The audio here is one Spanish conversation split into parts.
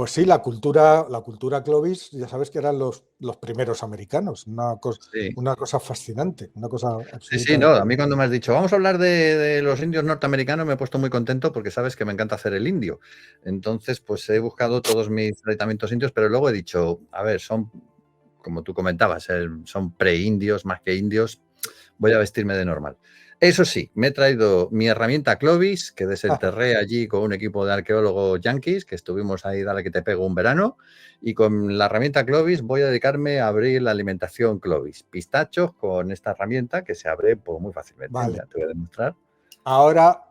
Pues sí, la cultura Clovis, ya sabes que eran los primeros americanos, Sí. una cosa fascinante, una cosa Sí, sí, no, absolutamente. a mí cuando me has dicho, vamos a hablar de los indios norteamericanos, me he puesto muy contento porque sabes que me encanta hacer el indio. Entonces, pues he buscado todos mis tratamientos indios, pero luego he dicho, a ver, son, como tú comentabas, son pre-indios más que indios, voy a vestirme de normal. Eso sí, me he traído mi herramienta Clovis, que desenterré allí con un equipo de arqueólogos yanquis, que estuvimos ahí, dale que te pego un verano, y con la herramienta Clovis voy a dedicarme a abrir la alimentación Clovis. Pistachos con esta herramienta que se abre pues, muy fácilmente. Vale. Mira, te voy a demostrar. Ahora,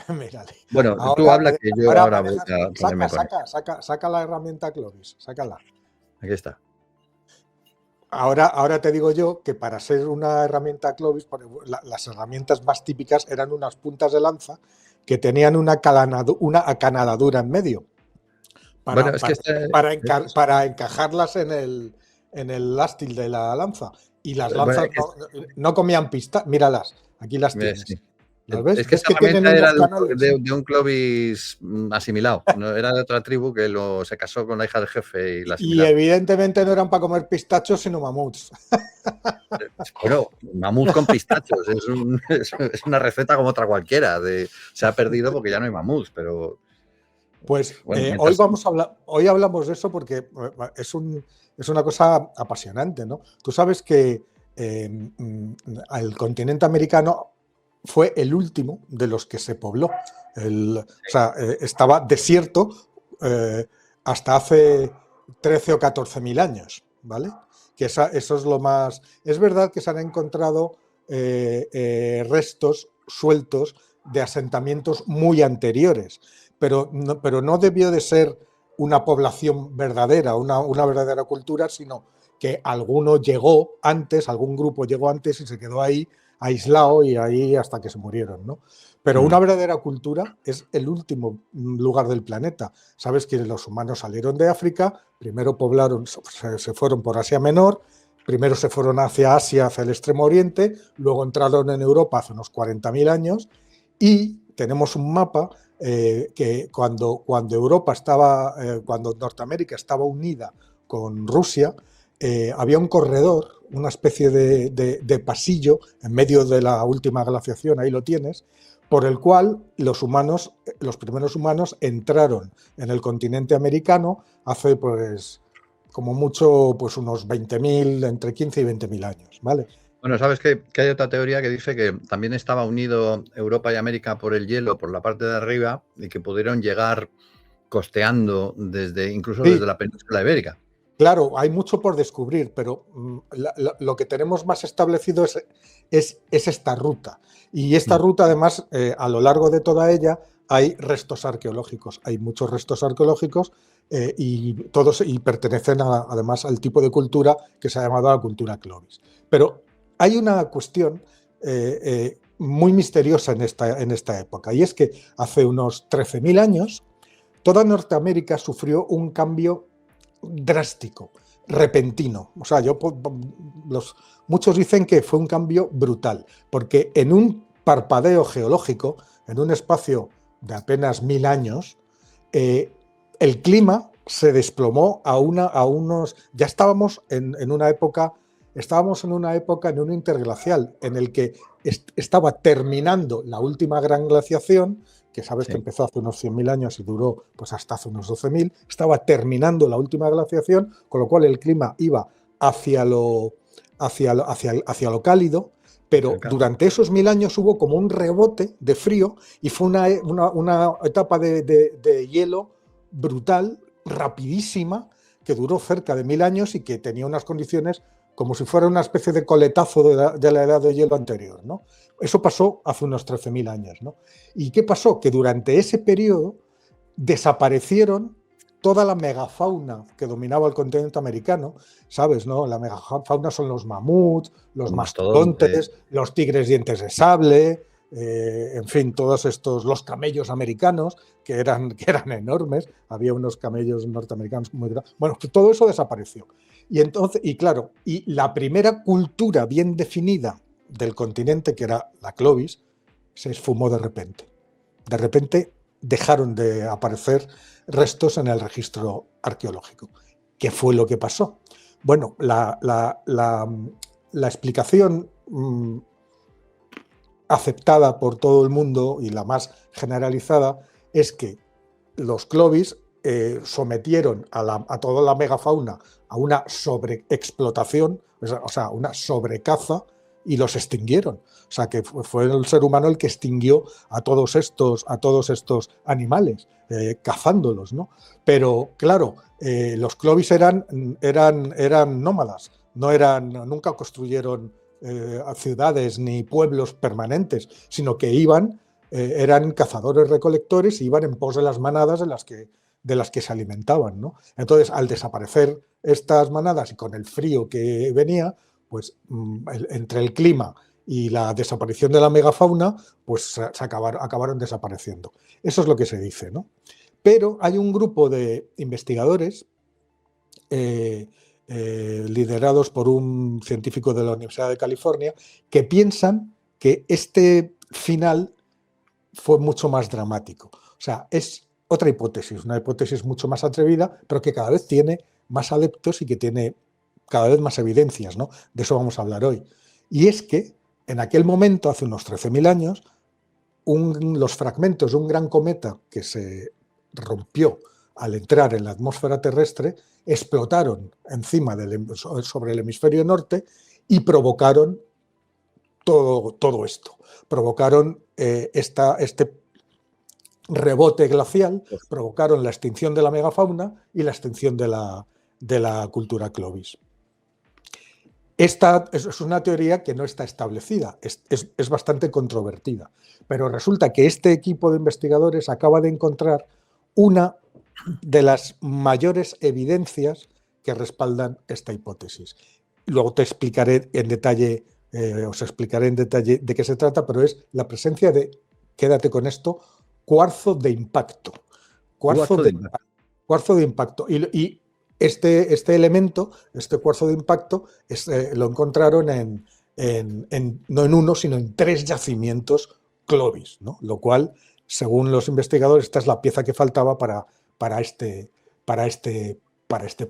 mírale. Bueno, tú Ahora habla me, que yo ahora ahora me voy dejas. a ponerme con ella. Saca la herramienta Clovis, sácala. Aquí está. Ahora te digo yo que para ser una herramienta Clovis, las herramientas más típicas eran unas puntas de lanza que tenían una acanadadura en medio Bueno, para, es que para, para encajarlas en el mástil de la lanza. Y las bueno, lanzas no comían pista. Míralas, aquí las tienes. sí. ¿Las ves? Es que ¿Ves esta que tienen herramienta era unos canales? de un Clovis asimilado, no era de otra tribu que se casó con la hija del jefe y la Y asimilaron. evidentemente no eran para comer pistachos, sino mamuts. Bueno, mamut con pistachos, es una receta como otra cualquiera. Se ha perdido porque ya no hay mamuts, pero Pues bueno, hoy hablamos de eso porque es una cosa apasionante, ¿no? Tú sabes que el continente americano fue el último de los que se pobló. O sea, estaba desierto hasta hace 13 o 14 mil años, ¿vale? Que eso es lo más. Es verdad que se han encontrado restos sueltos de asentamientos muy anteriores, pero no debió de ser una población verdadera, una verdadera cultura, sino que alguno llegó antes, algún grupo llegó antes y se quedó ahí aislado y ahí hasta que se murieron, ¿no? Pero una verdadera cultura es el último lugar del planeta. Sabes que los humanos salieron de África, primero poblaron, se fueron por Asia Menor, primero se fueron hacia Asia, hacia el Extremo Oriente, luego entraron en Europa hace unos 40.000 años y tenemos un mapa que cuando Europa estaba, cuando Norteamérica estaba unida con Rusia, había un corredor, una especie de pasillo en medio de la última glaciación, ahí lo tienes, por el cual los primeros humanos entraron en el continente americano hace, pues, como mucho, pues unos 20.000, entre 15 y 20.000 años, ¿vale? bueno, sabes que hay otra teoría que dice que también estaba unido Europa y América por el hielo, por la parte de arriba, y que pudieron llegar costeando incluso desde Sí, la península ibérica. claro, hay mucho por descubrir, pero lo que tenemos más establecido es esta ruta. Y esta ruta, además, a lo largo de toda ella hay restos arqueológicos. Hay muchos restos arqueológicos y todos y pertenecen además al tipo de cultura que se ha llamado la cultura Clovis. Pero hay una cuestión muy misteriosa en esta época, y es que hace unos 13.000 años toda Norteamérica sufrió un cambio drástico, repentino. O sea, muchos dicen que fue un cambio brutal, porque en un parpadeo geológico, en un espacio de apenas 1.000 años, eh, el clima se desplomó a unos. Ya estábamos en una época, en un interglacial, en el que estaba terminando la última gran glaciación, que sabes que Sí. empezó hace unos 100.000 años y duró pues hasta hace unos 12.000, estaba terminando la última glaciación, con lo cual el clima iba hacia lo cálido, pero durante esos 1.000 años hubo como un rebote de frío y fue una etapa de hielo brutal, rapidísima, que duró cerca de 1.000 años y que tenía unas condiciones como si fuera una especie de coletazo de la edad de hielo anterior, ¿no? Eso pasó hace unos 13.000 años, ¿no? ¿Y qué pasó? Que durante ese periodo desaparecieron toda la megafauna que dominaba el continente americano, ¿sabes? ¿No? La megafauna son los mamuts, los mastodontes, los tigres dientes de sable, en fin, todos estos, los camellos americanos, que eran enormes, había unos camellos norteamericanos muy grandes. Bueno, pues todo eso desapareció. Y claro, y la primera cultura bien definida del continente, que era la Clovis, se esfumó de repente. De repente dejaron de aparecer restos en el registro arqueológico. ¿Qué fue lo que pasó? Bueno, la explicación aceptada por todo el mundo y la más generalizada es que los Clovis sometieron a toda la megafauna a una sobreexplotación, o sea, una sobrecaza, y los extinguieron. O sea, que fue el ser humano el que extinguió a todos estos animales, cazándolos, ¿no? Pero, claro, los Clovis eran nómadas, nunca construyeron ciudades ni pueblos permanentes, sino que eran cazadores-recolectores y iban en pos de las manadas de las que se alimentaban, ¿no? Entonces, al desaparecer estas manadas y con el frío que venía, pues entre el clima y la desaparición de la megafauna, pues acabaron desapareciendo. Eso es lo que se dice, ¿no? Pero hay un grupo de investigadores liderados por un científico de la Universidad de California que piensan que este final fue mucho más dramático. O sea, es otra hipótesis, una hipótesis mucho más atrevida, pero que cada vez tiene más adeptos y que tiene cada vez más evidencias, ¿no? De eso vamos a hablar hoy. Y es que en aquel momento, hace unos 13.000 años, los fragmentos de un gran cometa que se rompió al entrar en la atmósfera terrestre explotaron sobre el hemisferio norte y provocaron todo esto. Provocaron este rebote glacial, provocaron la extinción de la megafauna y la extinción de la cultura Clovis. Esta es una teoría que no está establecida, es bastante controvertida, pero resulta que este equipo de investigadores acaba de encontrar una de las mayores evidencias que respaldan esta hipótesis. Luego te explicaré en detalle, os explicaré en detalle de qué se trata, pero es la presencia de, quédate con esto, cuarzo de impacto. Cuarzo de impacto. Y este elemento, este cuarzo de impacto, lo encontraron no en uno, sino en 3 yacimientos Clovis, ¿no? Lo cual, según los investigadores, esta es la pieza que faltaba para este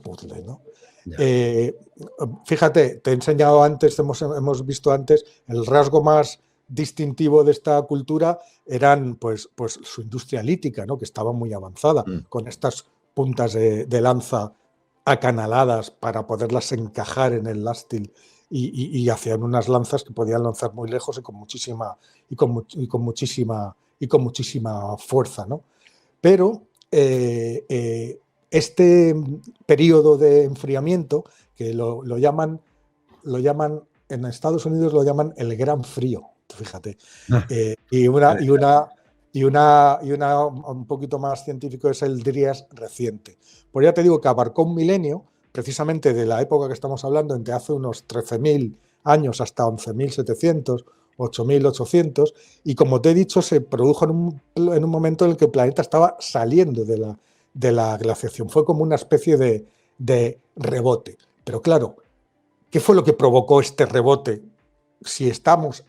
puzzle, ¿no? Fíjate, te he enseñado antes, hemos visto antes, el rasgo más distintivo de esta cultura eran pues su industria lítica, ¿no? Que estaba muy avanzada, con estas puntas de lanza acanaladas para poderlas encajar en el mástil y hacían unas lanzas que podían lanzar muy lejos y con muchísima fuerza, ¿no? Pero este periodo de enfriamiento, que lo llaman en Estados Unidos lo llaman el Gran Frío, fíjate, y un poquito más científico es el Dries reciente. Pues ya te digo que abarcó un milenio, precisamente de la época que estamos hablando, entre hace unos 13.000 años hasta 11.700, 8.800, y como te he dicho, se produjo en un momento en el que el planeta estaba saliendo de la glaciación. Fue como una especie de rebote. Pero claro, ¿qué fue lo que provocó este rebote? Si estamos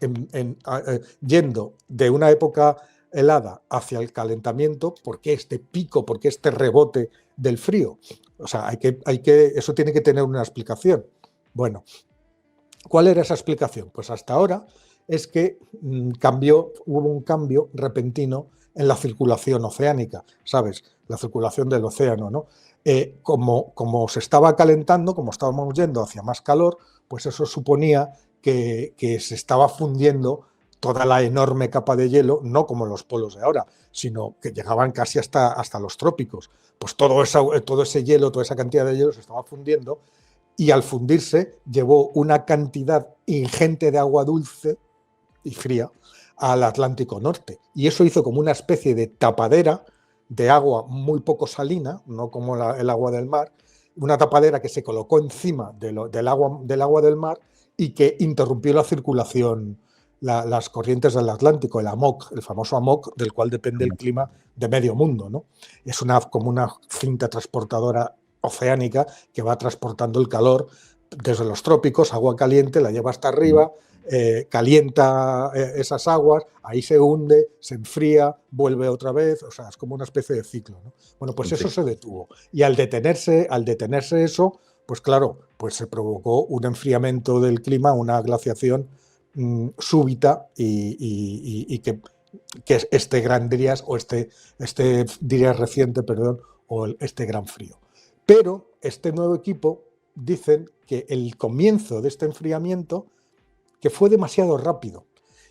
yendo de una época helada hacia el calentamiento, ¿por qué este pico, por qué este rebote del frío? O sea, eso tiene que tener una explicación. Bueno, ¿cuál era esa explicación? Pues hasta ahora es que hubo un cambio repentino en la circulación oceánica, ¿sabes? La circulación del océano, ¿no? Como se estaba calentando, como estábamos yendo hacia más calor, pues eso suponía que se estaba fundiendo toda la enorme capa de hielo, no como los polos de ahora, sino que llegaban casi hasta los trópicos. Pues todo ese hielo, toda esa cantidad de hielo se estaba fundiendo y al fundirse llevó una cantidad ingente de agua dulce y fría al Atlántico Norte. Y eso hizo como una especie de tapadera de agua muy poco salina, no como el agua del mar, una tapadera que se colocó encima del agua del mar y que interrumpió la circulación, las corrientes del Atlántico, el famoso AMOC, del cual depende el clima de medio mundo, ¿no? Es como una cinta transportadora oceánica que va transportando el calor desde los trópicos, agua caliente, la lleva hasta arriba, calienta esas aguas, ahí se hunde, se enfría, vuelve otra vez, o sea, es como una especie de ciclo, ¿no? Bueno, pues eso se detuvo. Y al detenerse eso, pues claro, pues se provocó un enfriamiento del clima, una glaciación súbita y que es este gran Drías o este Drías reciente, perdón, o este gran frío. Pero este nuevo equipo dicen que el comienzo de este enfriamiento que fue demasiado rápido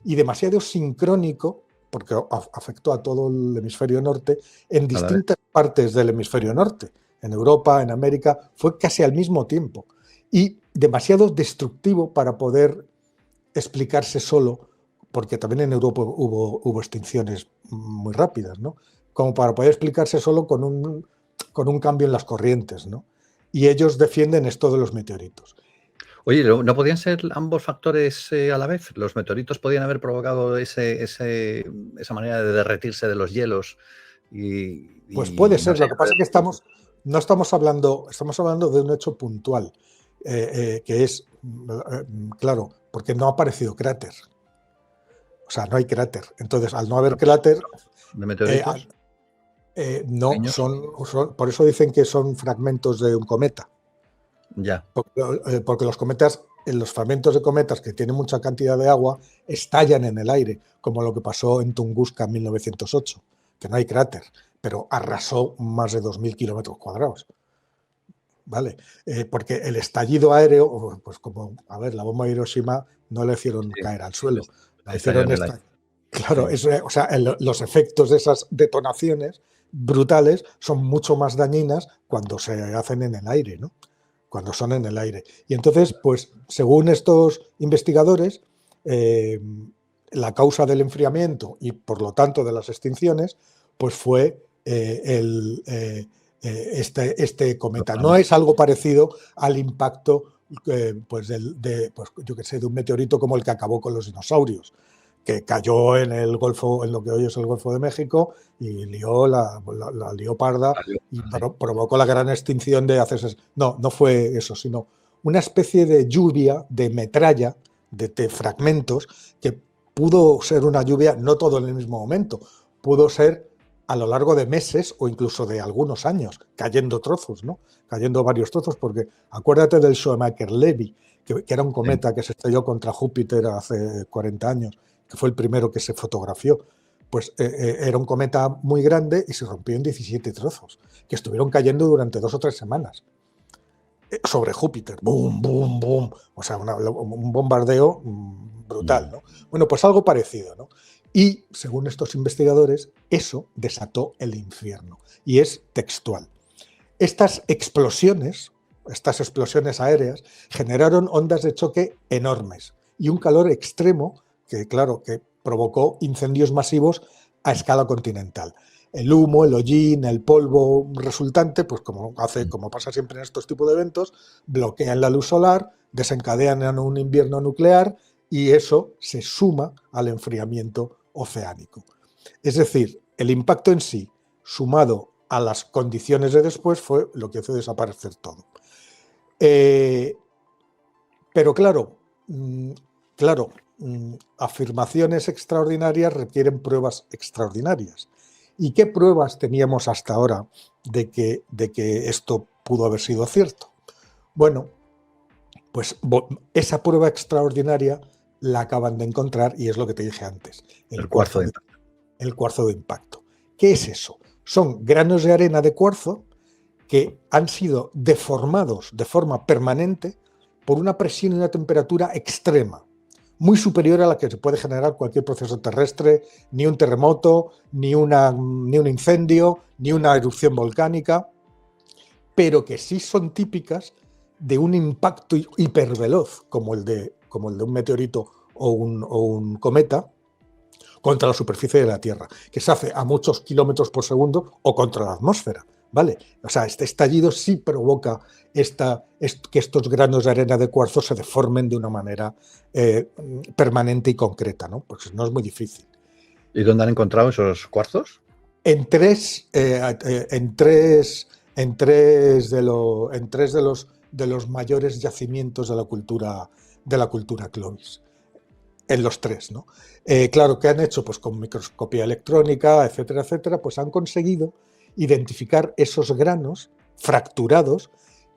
y demasiado sincrónico, porque afectó a todo el hemisferio norte, en distintas partes del hemisferio norte, en Europa, en América, fue casi al mismo tiempo, y demasiado destructivo para poder explicarse solo, porque también en Europa hubo extinciones muy rápidas, ¿no? Como para poder explicarse solo con un cambio en las corrientes, ¿no? Y ellos defienden esto de los meteoritos. Oye, ¿no podían ser ambos factores a la vez? ¿Los meteoritos podían haber provocado esa manera de derretirse de los hielos? Pues puede No ser, sé, lo que pasa es que no estamos hablando de un hecho puntual, que es, claro, porque no ha aparecido cráter. O sea, no hay cráter. Entonces, al no haber cráter, ¿de meteoritos? no, por eso dicen que son fragmentos de un cometa. Ya. Porque los cometas, los fragmentos de cometas que tienen mucha cantidad de agua, estallan en el aire, como lo que pasó en Tunguska en 1908, que no hay cráter, pero arrasó más de 2.000 kilómetros cuadrados. ¿Vale? Porque el estallido aéreo, pues como, a ver, la bomba de Hiroshima no le hicieron caer al suelo, la hicieron claro, sí. O sea, los efectos de esas detonaciones brutales son mucho más dañinas cuando se hacen en el aire, ¿no? Cuando son en el aire. Y entonces, pues, según estos investigadores, la causa del enfriamiento y, por lo tanto, de las extinciones, pues fue este cometa. No es algo parecido al impacto, pues, yo que sé, de un meteorito como el que acabó con los dinosaurios, que cayó en el Golfo, en lo que hoy es el Golfo de México, y lió la lió parda y provocó la gran extinción de hace... No fue eso, sino una especie de lluvia, de metralla, de fragmentos, que pudo ser una lluvia, no todo en el mismo momento, pudo ser a lo largo de meses o incluso de algunos años, cayendo trozos, ¿no? Cayendo varios trozos, porque acuérdate del Shoemaker-Levy, que era un cometa que se estrelló contra Júpiter hace 40 años, que fue el primero que se fotografió. Pues era un cometa muy grande y se rompió en 17 trozos, que estuvieron cayendo durante 2 o 3 semanas sobre Júpiter. ¡Bum, bum, bum! O sea, un bombardeo brutal, ¿no? Bueno, pues algo parecido, ¿no? Y, según estos investigadores, eso desató el infierno. Y es textual. Estas explosiones aéreas, generaron ondas de choque enormes y un calor extremo que, claro, que provocó incendios masivos a escala continental. El humo, el hollín, el polvo resultante, pues como pasa siempre en estos tipos de eventos, bloquean la luz solar, desencadenan un invierno nuclear y eso se suma al enfriamiento oceánico. Es decir, el impacto en sí, sumado a las condiciones de después, fue lo que hizo desaparecer todo. Pero claro, afirmaciones extraordinarias requieren pruebas extraordinarias. ¿Y qué pruebas teníamos hasta ahora de que esto pudo haber sido cierto? Bueno, pues esa prueba extraordinaria la acaban de encontrar y es lo que te dije antes, el cuarzo de impacto. ¿Qué es eso? Son granos de arena de cuarzo que han sido deformados de forma permanente por una presión y una temperatura extrema, muy superior a la que se puede generar cualquier proceso terrestre, ni un terremoto, ni un incendio, ni una erupción volcánica, pero que sí son típicas de un impacto hiperveloz, como el de un meteorito o un cometa, contra la superficie de la Tierra, que se hace a muchos kilómetros por segundo o contra la atmósfera, ¿vale? O sea, este estallido sí provoca que estos granos de arena de cuarzo se deformen de una manera permanente y concreta, ¿no? Pues no es muy difícil. ¿Y dónde han encontrado esos cuarzos? En tres de los mayores yacimientos de la cultura Clovis. en los tres, ¿no? Claro, ¿qué han hecho? Pues con microscopía electrónica, etcétera, etcétera, pues han conseguido identificar esos granos fracturados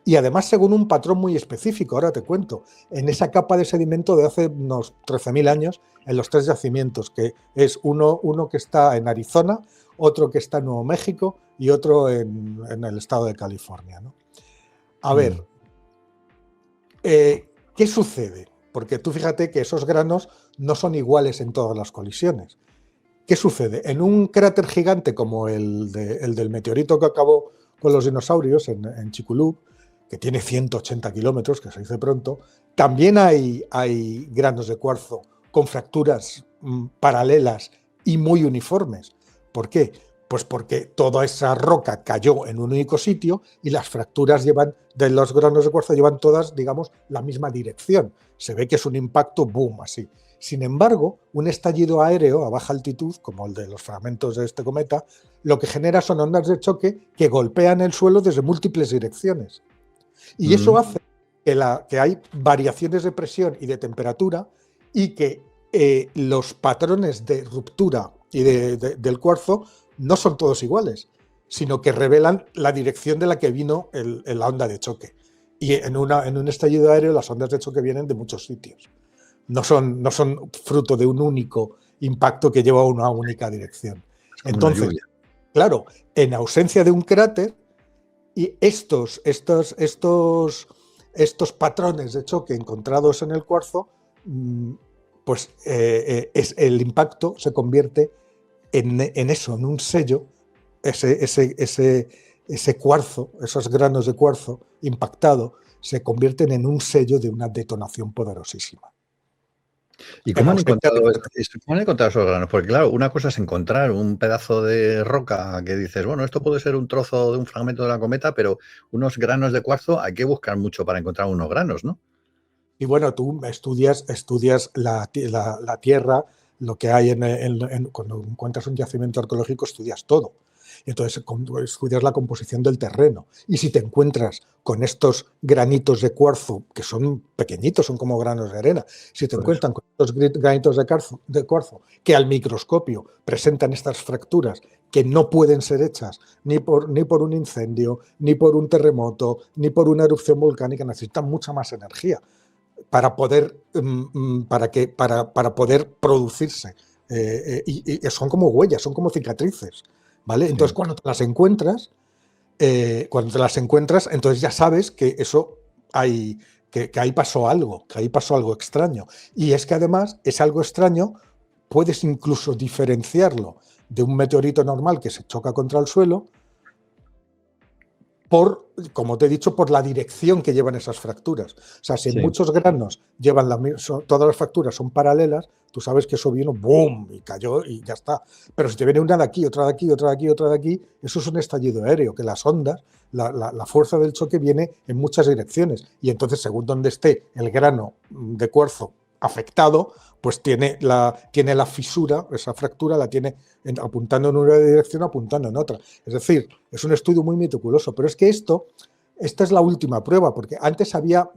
y además según un patrón muy específico. Ahora te cuento, en esa capa de sedimento de hace unos 13.000 años, en los tres yacimientos, que es uno que está en Arizona, otro que está en Nuevo México y otro en el estado de California, ¿no? A ver, ¿qué sucede? Porque tú fíjate que esos granos no son iguales en todas las colisiones. ¿Qué sucede? En un cráter gigante como el del meteorito que acabó con los dinosaurios en Chicxulub, que tiene 180 kilómetros, que se dice pronto, también hay granos de cuarzo con fracturas paralelas y muy uniformes. ¿Por qué? Pues porque toda esa roca cayó en un único sitio y las fracturas de los granos de cuarzo llevan todas, digamos, la misma dirección. Se ve que es un impacto boom, así. Sin embargo, un estallido aéreo a baja altitud, como el de los fragmentos de este cometa, lo que genera son ondas de choque que golpean el suelo desde múltiples direcciones. Y eso hace que hay variaciones de presión y de temperatura y que los patrones de ruptura y del cuarzo no son todos iguales, sino que revelan la dirección de la que vino la onda de choque. Y en un estallido aéreo las ondas de choque vienen de muchos sitios. No son fruto de un único impacto que lleva a una única dirección. Entonces, claro, en ausencia de un cráter, y estos patrones de choque encontrados en el cuarzo, pues el impacto se convierte en eso, en un sello, ese cuarzo, esos granos de cuarzo impactado, se convierten en un sello de una detonación poderosísima. ¿Y cómo han encontrado esos granos? Porque claro, una cosa es encontrar un pedazo de roca que dices, bueno, esto puede ser un trozo de un fragmento de la cometa, pero unos granos de cuarzo hay que buscar mucho para encontrar unos granos, ¿no? Y bueno, tú estudias la Tierra, lo que hay cuando encuentras un yacimiento arqueológico, estudias todo. Entonces estudias la composición del terreno. Y si te encuentras con estos granitos de cuarzo, que son pequeñitos, son como granos de arena, si te encuentran con estos granitos de cuarzo que al microscopio presentan estas fracturas que no pueden ser hechas ni por un incendio, ni por un terremoto, ni por una erupción volcánica, necesitan mucha más energía para poder producirse. Y son como huellas, son como cicatrices. ¿Vale? Entonces, sí. Cuando te las encuentras, entonces ya sabes que eso que ahí pasó algo, extraño. Y es que además, ese algo extraño puedes incluso diferenciarlo de un meteorito normal que se choca contra el suelo como te he dicho, por la dirección que llevan esas fracturas. O sea, si muchos granos llevan todas las fracturas son paralelas, tú sabes que eso vino, ¡boom!, y cayó y ya está. Pero si te viene una de aquí, otra de aquí, otra de aquí, otra de aquí, eso es un estallido aéreo, que las ondas, la fuerza del choque viene en muchas direcciones. Y entonces, según donde esté el grano de cuarzo afectado, pues tiene la fisura, esa fractura la tiene apuntando en una dirección, apuntando en otra. Es decir, es un estudio muy meticuloso, pero es que esta es la última prueba, porque antes había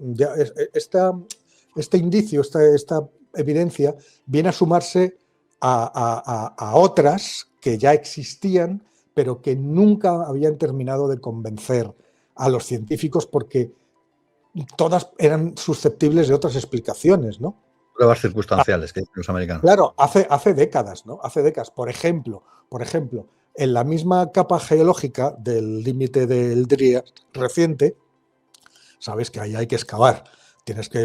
este indicio, esta evidencia, viene a sumarse a otras que ya existían, pero que nunca habían terminado de convencer a los científicos porque todas eran susceptibles de otras explicaciones, ¿no? Pruebas circunstanciales que dicen los americanos. Claro, hace décadas, ¿no? Hace décadas. Por ejemplo, en la misma capa geológica del límite del Dryas reciente, sabes que ahí hay que excavar.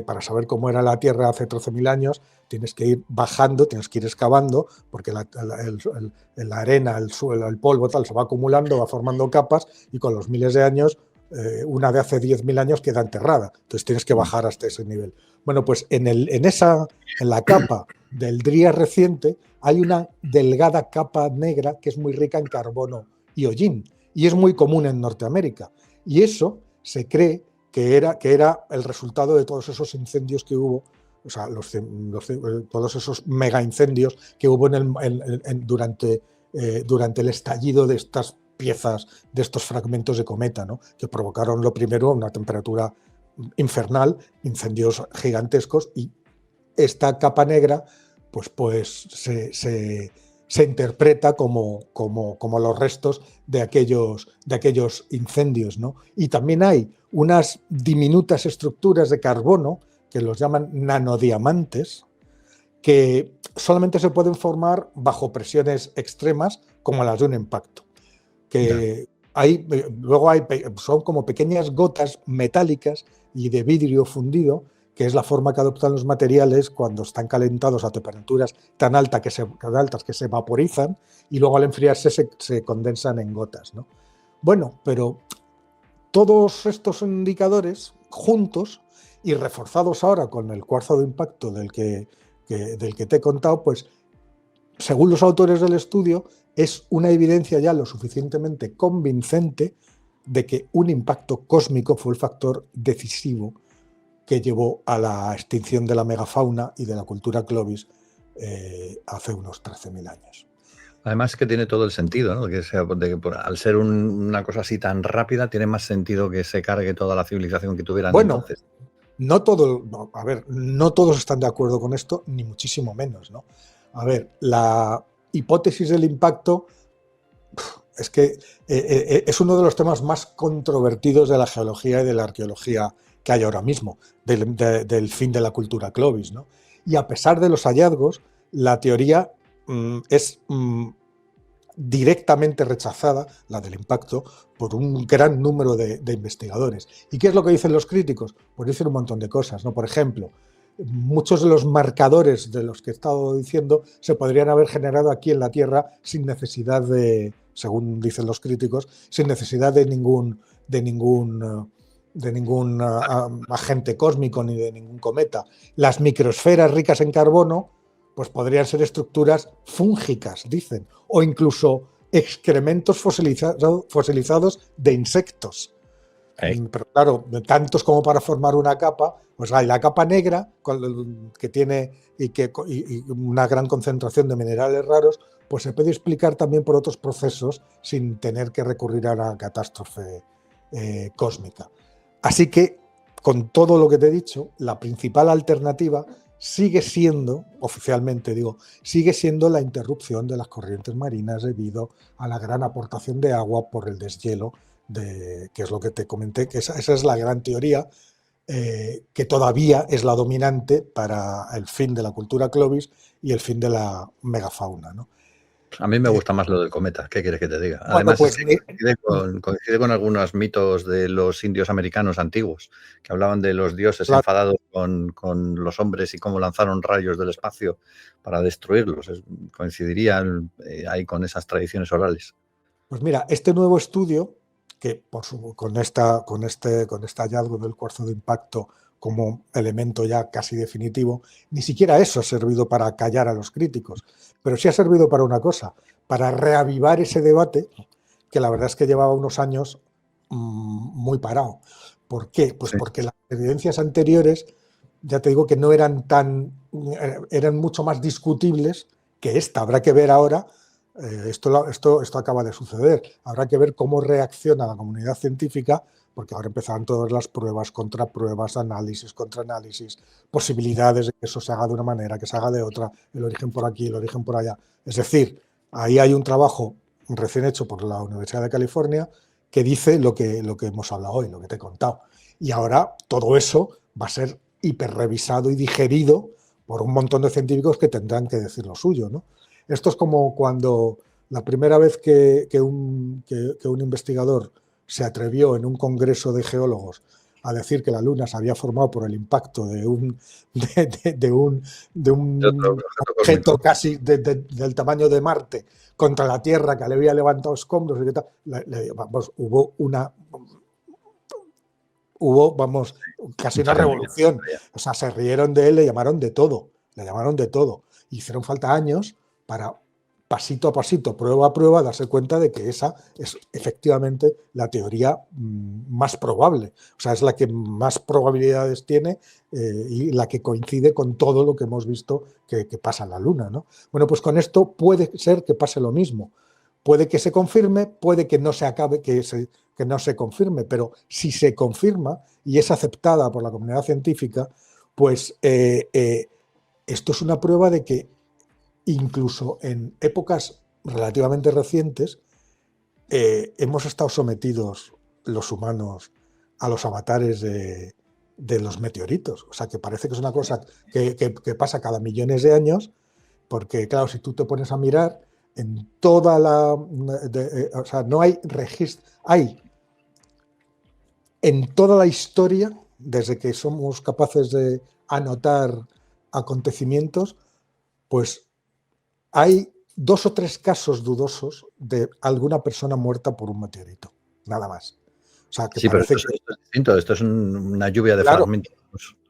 Para saber cómo era la Tierra hace 13.000 años, tienes que ir bajando, tienes que ir excavando, porque la arena, el suelo, el polvo, tal, se va acumulando, va formando capas, y con los miles de años, una de hace 10.000 años queda enterrada. Entonces tienes que bajar hasta ese nivel. Bueno, pues en la capa del Dryas reciente hay una delgada capa negra que es muy rica en carbono y hollín, y es muy común en Norteamérica. Y eso se cree que era el resultado de todos esos incendios que hubo, o sea, todos esos mega incendios que hubo durante el estallido de estas piezas, de estos fragmentos de cometa, ¿no? Que provocaron lo primero una temperatura infernal, incendios gigantescos, y esta capa negra pues se interpreta como los restos de aquellos incendios, ¿no? Y también hay unas diminutas estructuras de carbono que los llaman nanodiamantes, que solamente se pueden formar bajo presiones extremas como las de un impacto. Que luego son como pequeñas gotas metálicas y de vidrio fundido, que es la forma que adoptan los materiales cuando están calentados a temperaturas tan altas que se vaporizan y luego al enfriarse se condensan en gotas, ¿no? Bueno, pero todos estos indicadores juntos y reforzados ahora con el cuarzo de impacto del que te he contado, pues según los autores del estudio, es una evidencia ya lo suficientemente convincente de que un impacto cósmico fue el factor decisivo que llevó a la extinción de la megafauna y de la cultura Clovis hace unos 13.000 años. Además que tiene todo el sentido, ¿no? Que al ser una cosa así tan rápida, tiene más sentido que se cargue toda la civilización que tuvieran entonces. No todos están de acuerdo con esto, ni muchísimo menos, ¿no? A ver, la hipótesis del impacto es que es uno de los temas más controvertidos de la geología y de la arqueología que hay ahora mismo, del fin de la cultura Clovis, ¿no? Y a pesar de los hallazgos, la teoría es directamente rechazada, la del impacto, por un gran número de investigadores. ¿Y qué es lo que dicen los críticos? Pues dicen un montón de cosas, ¿no? Por ejemplo, muchos de los marcadores de los que he estado diciendo se podrían haber generado aquí en la Tierra sin necesidad de, según dicen los críticos, sin necesidad de ningún agente cósmico ni de ningún cometa. Las microesferas ricas en carbono pues podrían ser estructuras fúngicas, dicen, o incluso excrementos fosilizados de insectos. Pero claro, tantos como para formar una capa, pues hay la capa negra que tiene y una gran concentración de minerales raros, pues se puede explicar también por otros procesos sin tener que recurrir a la catástrofe cósmica. Así que, con todo lo que te he dicho, la principal alternativa sigue siendo, oficialmente digo, sigue siendo la interrupción de las corrientes marinas debido a la gran aportación de agua por el deshielo, que es lo que te comenté, que esa es la gran teoría que todavía es la dominante para el fin de la cultura Clovis y el fin de la megafauna, ¿no? A mí me gusta más lo del cometa, ¿qué quieres que te diga? Además, pues, coincide con algunos mitos de los indios americanos antiguos, que hablaban de los dioses enfadados con los hombres y cómo lanzaron rayos del espacio para destruirlos. Coincidiría ahí con esas tradiciones orales. Pues mira, este nuevo estudio, que con este hallazgo del cuarzo de impacto como elemento ya casi definitivo, ni siquiera eso ha servido para callar a los críticos, pero sí ha servido para una cosa, para reavivar ese debate que la verdad es que llevaba unos años muy parado. ¿Por qué? Pues porque las evidencias anteriores, ya te digo que no eran eran mucho más discutibles que esta. Habrá que ver ahora. Esto acaba de suceder. Habrá que ver cómo reacciona la comunidad científica, porque ahora empezarán todas las pruebas, contrapruebas, análisis, contraanálisis, posibilidades de que eso se haga de una manera, que se haga de otra, el origen por aquí, el origen por allá. Es decir, ahí hay un trabajo recién hecho por la Universidad de California que dice lo que hemos hablado hoy, lo que te he contado. Y ahora todo eso va a ser hiperrevisado y digerido por un montón de científicos que tendrán que decir lo suyo, ¿no? Esto es como cuando la primera vez que un investigador se atrevió en un congreso de geólogos a decir que la Luna se había formado por el impacto de un objeto casi del tamaño de Marte contra la Tierra, que le había levantado escombros y que tal. Hubo casi una revolución. O sea, se rieron de él, le llamaron de todo. Hicieron falta años para, pasito a pasito, prueba a prueba, darse cuenta de que esa es efectivamente la teoría más probable. O sea, es la que más probabilidades tiene y la que coincide con todo lo que hemos visto que pasa en la Luna, ¿no? Bueno, pues con esto puede ser que pase lo mismo. Puede que se confirme, puede que no que no se confirme, pero si se confirma y es aceptada por la comunidad científica, pues esto es una prueba de que incluso en épocas relativamente recientes hemos estado sometidos los humanos a los avatares de los meteoritos. O sea, que parece que es una cosa que pasa cada millones de años, porque claro, si tú te pones a mirar en toda o sea, no hay registro, hay en toda la historia, desde que somos capaces de anotar acontecimientos, pues hay 2 o 3 casos dudosos de alguna persona muerta por un meteorito, nada más. O sea, que Sí, pero parece esto es distinto, esto es una lluvia de claro, fragmentos.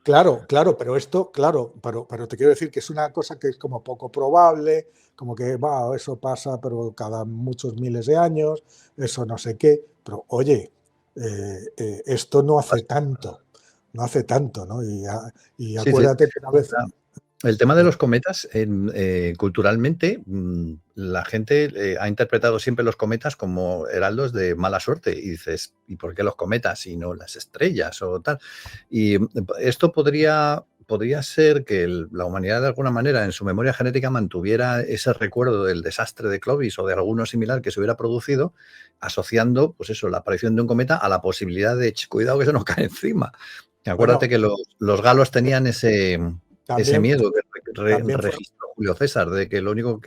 claro, pero esto, claro, pero te quiero decir que es una cosa que es como poco probable, como que eso pasa, pero cada muchos miles de años, eso no sé qué, pero oye, esto no hace tanto, ¿no? Y Sí, sí. acuérdate que una vez... El tema de los cometas, culturalmente, la gente ha interpretado siempre los cometas como heraldos de mala suerte. Y dices, ¿y por qué los cometas y no las estrellas o tal? Y esto podría ser que la humanidad de alguna manera en su memoria genética mantuviera ese recuerdo del desastre de Clovis o de alguno similar que se hubiera producido, asociando, pues eso, la aparición de un cometa a la posibilidad de, cuidado que se nos cae encima. Acuérdate Bueno, que los galos tenían ese también, miedo que también fue... registró Julio César, de que el único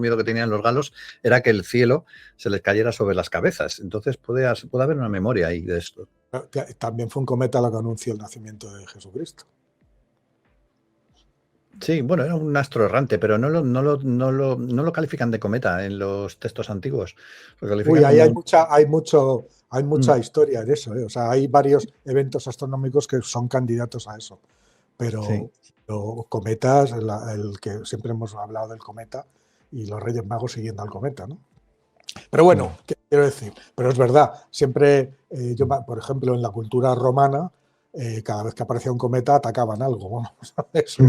miedo que tenían los galos era que el cielo se les cayera sobre las cabezas. Entonces puede haber una memoria ahí de esto. También fue un cometa lo que anunció el nacimiento de Jesucristo. Sí, bueno, era un astro errante, pero no lo califican de cometa en los textos antiguos. Lo Uy, califican ahí como... hay mucha historia en eso, ¿eh? O sea, hay varios eventos astronómicos que son candidatos a eso. Sí. Pero cometas, el que siempre hemos hablado del cometa y los Reyes Magos siguiendo al cometa, ¿no? Pero bueno, ¿qué quiero decir? Pero es verdad, siempre, por ejemplo, en la cultura romana, cada vez que aparecía un cometa atacaban algo, vamos, eso,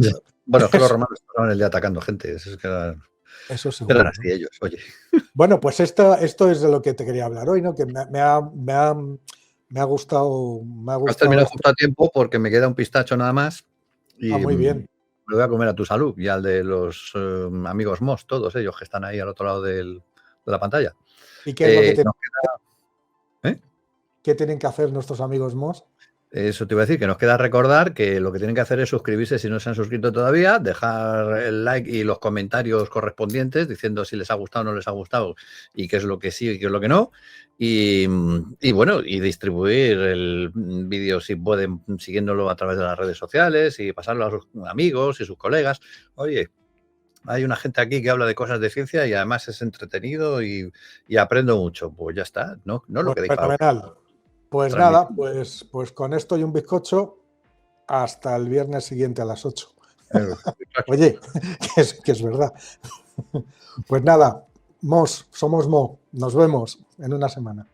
Bueno, es que los romanos estaban el día atacando gente. Es que eso eran seguro, ¿no? así ellos, oye. Bueno, pues esto es de lo que te quería hablar hoy, ¿no? Que me ha gustado, Has terminado esto. justo a tiempo porque me queda un pistacho nada más Ah, y muy bien. me voy a comer a tu salud y al de los amigos Moss, todos ellos que están ahí al otro lado de la pantalla. ¿Y qué es lo que Nos queda, ¿eh? qué tienen que hacer nuestros amigos Moss? Eso te iba a decir, que nos queda recordar que lo que tienen que hacer es suscribirse si no se han suscrito todavía, dejar el like y los comentarios correspondientes diciendo si les ha gustado o no les ha gustado y qué es lo que sí y qué es lo que no. Y bueno, y distribuir el vídeo si pueden, siguiéndolo a través de las redes sociales y pasarlo a sus amigos y sus colegas. Oye, hay una gente aquí que habla de cosas de ciencia y además es entretenido y aprendo mucho. Pues ya está, no lo Pues queréis para fenomenal. Pues nada, transmitir. pues con esto y un bizcocho, hasta el viernes siguiente a las 8. Oye, que es verdad. Pues nada, Mos, somos Mo. Nos vemos en una semana.